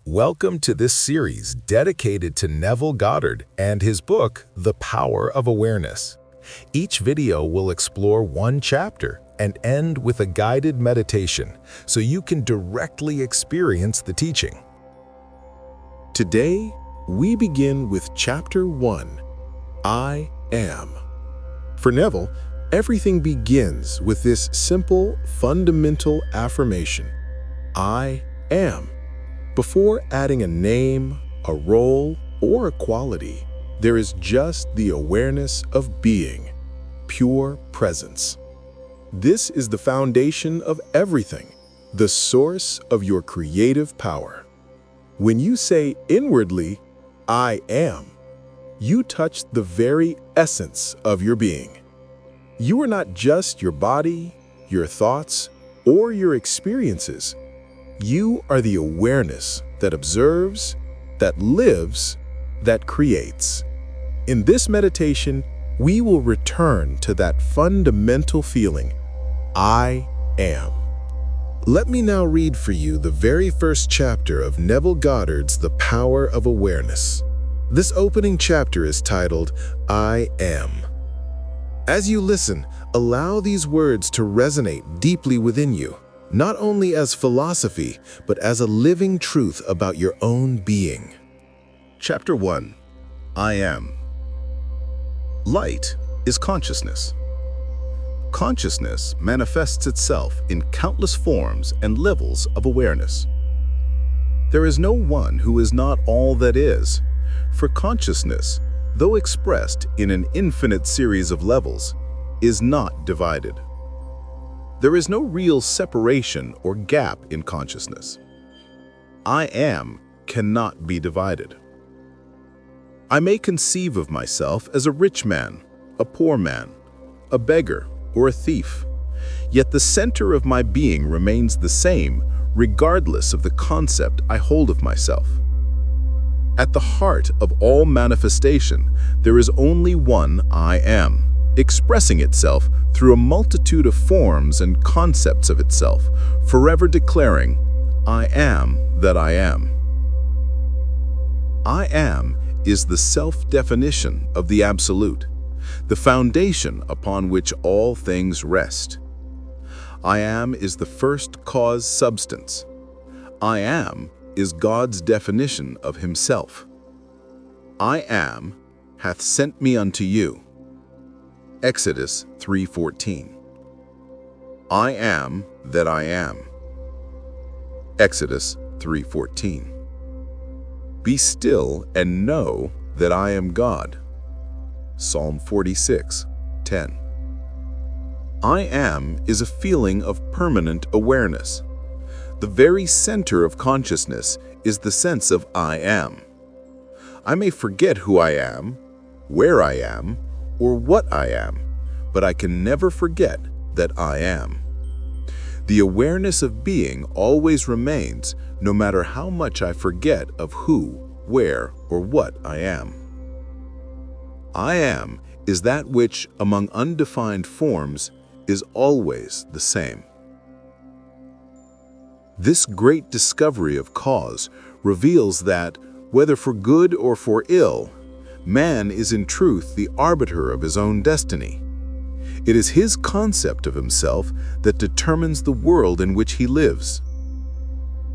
Welcome to this series dedicated to Neville Goddard and his book, The Power of Awareness. Each video will explore one chapter and end with a guided meditation so you can directly experience the teaching. Today, we begin with Chapter 1, I Am. For Neville, everything begins with this simple, fundamental affirmation, I am. Before adding a name, a role, or a quality, there is just the awareness of being, pure presence. This is the foundation of everything, the source of your creative power. When you say inwardly, I am, you touch the very essence of your being. You are not just your body, your thoughts, or your experiences. You are the awareness that observes, that lives, that creates. In this meditation, we will return to that fundamental feeling, I am. Let me now read for you the very first chapter of Neville Goddard's The Power of Awareness. This opening chapter is titled, I Am. As you listen, allow these words to resonate deeply within you, not only as philosophy, but as a living truth about your own being. Chapter 1, I Am. Light is consciousness. Consciousness manifests itself in countless forms and levels of awareness. There is no one who is not all that is, for consciousness, though expressed in an infinite series of levels, is not divided. There is no real separation or gap in consciousness. I am cannot be divided. I may conceive of myself as a rich man, a poor man, a beggar, or a thief, yet the center of my being remains the same regardless of the concept I hold of myself. At the heart of all manifestation, there is only one I am, expressing itself through a multitude of forms and concepts of itself, forever declaring, I am that I am. I am is the self-definition of the Absolute, the foundation upon which all things rest. I am is the first cause substance. I am is God's definition of himself. I am hath sent me unto you. Exodus 3:14. I am that I am. Exodus 3:14. Be still and know that I am God. Psalm 46:10. I am is a feeling of permanent awareness. The very center of consciousness is the sense of I am. I may forget who I am, where I am, or what I am, but I can never forget that I am. The awareness of being always remains, no matter how much I forget of who, where, or what I am. I am is that which, among undefined forms, is always the same. This great discovery of cause reveals that, whether for good or for ill, man is in truth the arbiter of his own destiny. It is his concept of himself that determines the world in which he lives.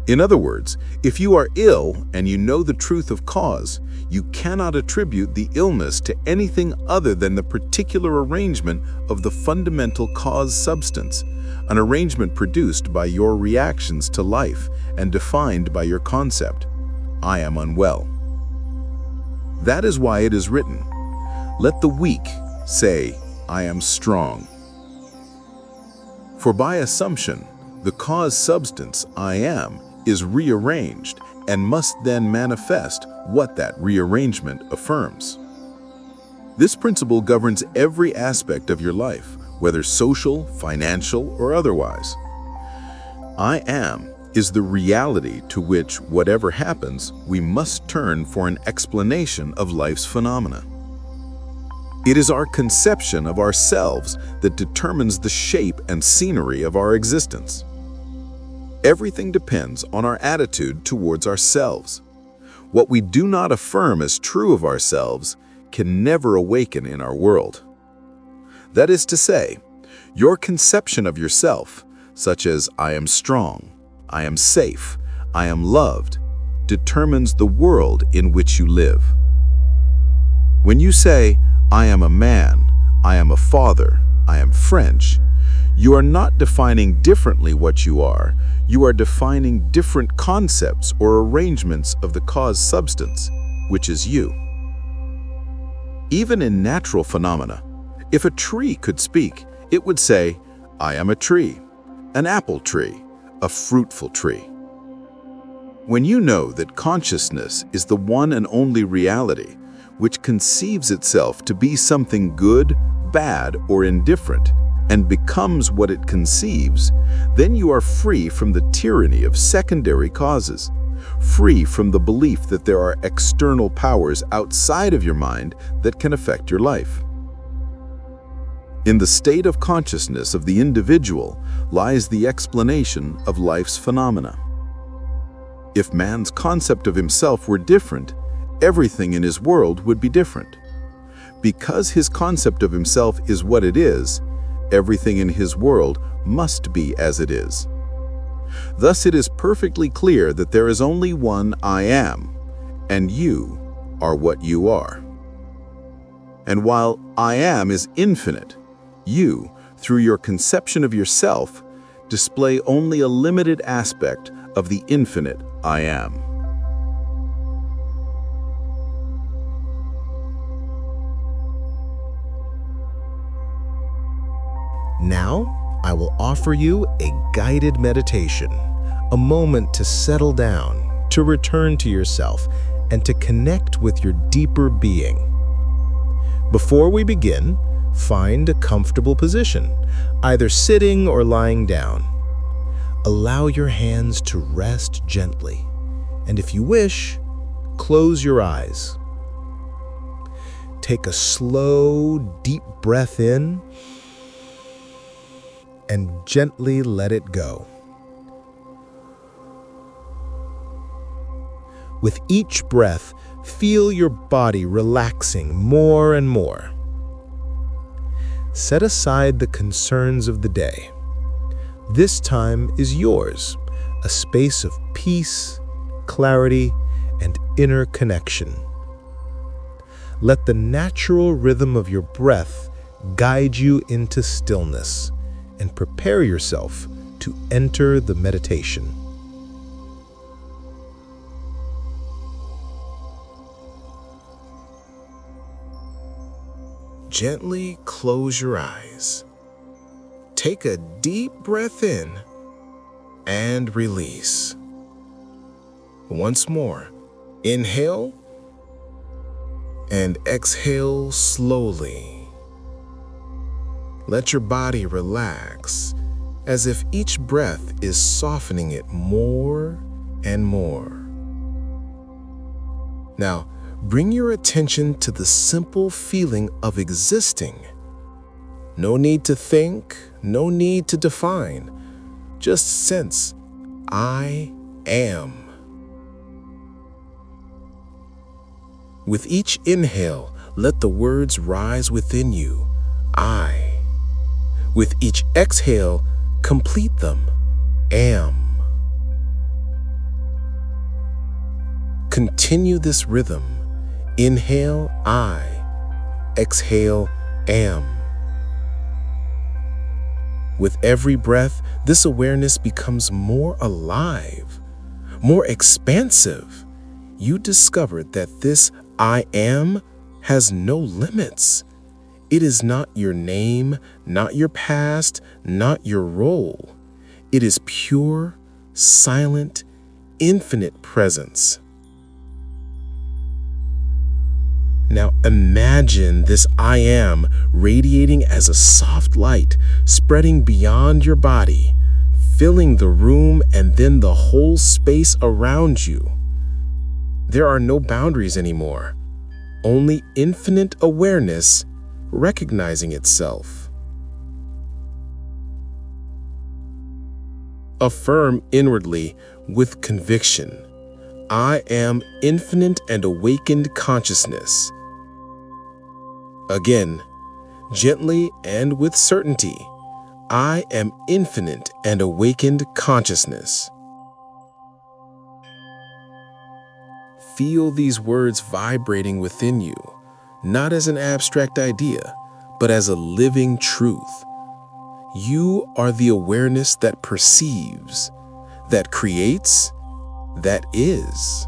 In other words, if you are ill and you know the truth of cause, you cannot attribute the illness to anything other than the particular arrangement of the fundamental cause substance, an arrangement produced by your reactions to life and defined by your concept, I am unwell. That is why it is written, let the weak say, I am strong. For by assumption, the cause substance, I am, is rearranged and must then manifest what that rearrangement affirms. This principle governs every aspect of your life, whether social, financial, or otherwise. I am is the reality to which, whatever happens, we must turn for an explanation of life's phenomena. It is our conception of ourselves that determines the shape and scenery of our existence. Everything depends on our attitude towards ourselves. What we do not affirm as true of ourselves can never awaken in our world. That is to say, your conception of yourself, such as I am strong, I am safe, I am loved, determines the world in which you live. When you say, I am a man, I am a father, I am French, you are not defining differently what you are defining different concepts or arrangements of the cause substance, which is you. Even in natural phenomena, if a tree could speak, it would say, I am a tree, an apple tree, a fruitful tree. When you know that consciousness is the one and only reality, which conceives itself to be something good, bad, or indifferent, and becomes what it conceives, then you are free from the tyranny of secondary causes, free from the belief that there are external powers outside of your mind that can affect your life. In the state of consciousness of the individual lies the explanation of life's phenomena. If man's concept of himself were different, everything in his world would be different. Because his concept of himself is what it is, everything in his world must be as it is. Thus it is perfectly clear that there is only one I am, and you are what you are. And while I am is infinite, you, through your conception of yourself, display only a limited aspect of the infinite I am. Now, I will offer you a guided meditation, a moment to settle down, to return to yourself, and to connect with your deeper being. Before we begin, find a comfortable position, either sitting or lying down. Allow your hands to rest gently, and if you wish, close your eyes. Take a slow, deep breath in, and gently let it go. With each breath, feel your body relaxing more and more. Set aside the concerns of the day. This time is yours, a space of peace, clarity, and inner connection. Let the natural rhythm of your breath guide you into stillness, and prepare yourself to enter the meditation. Gently close your eyes. Take a deep breath in and release. Once more, inhale and exhale slowly. Let your body relax, as if each breath is softening it more and more. Now, bring your attention to the simple feeling of existing. No need to think, no need to define. Just sense, I am. With each inhale, let the words rise within you, I. With each exhale, complete them, am. Continue this rhythm. Inhale, I. Exhale, am. With every breath, this awareness becomes more alive, more expansive. You discovered that this I am has no limits. It is not your name, not your past, not your role. It is pure, silent, infinite presence. Now imagine this I am radiating as a soft light, spreading beyond your body, filling the room and then the whole space around you. There are no boundaries anymore, only infinite awareness recognizing itself. Affirm inwardly with conviction. I am infinite and awakened consciousness. Again, gently and with certainty. I am infinite and awakened consciousness. Feel these words vibrating within you, not as an abstract idea, but as a living truth. You are the awareness that perceives, that creates, that is.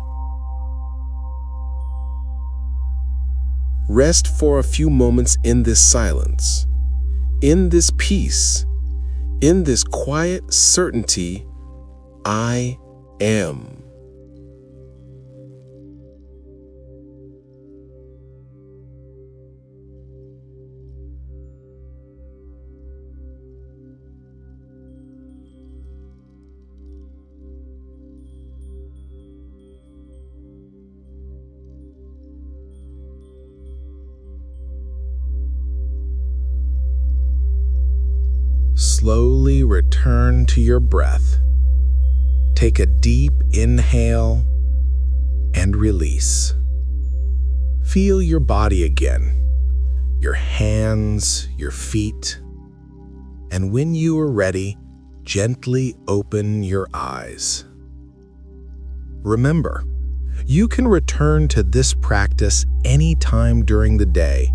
Rest for a few moments in this silence, in this peace, in this quiet certainty. I am. Slowly return to your breath. Take a deep inhale and release. Feel your body again, your hands, your feet, and when you are ready, gently open your eyes. Remember, you can return to this practice anytime during the day,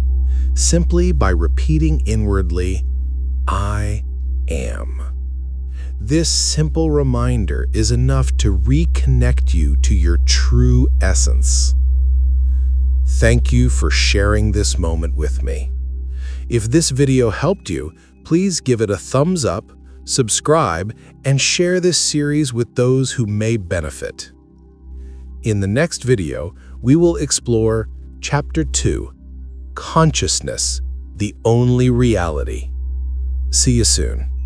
simply by repeating inwardly, I am. This simple reminder is enough to reconnect you to your true essence. Thank you for sharing this moment with me. If this video helped you, please give it a thumbs up, subscribe, and share this series with those who may benefit. In the next video, we will explore Chapter 2, Consciousness, the Only Reality. See you soon.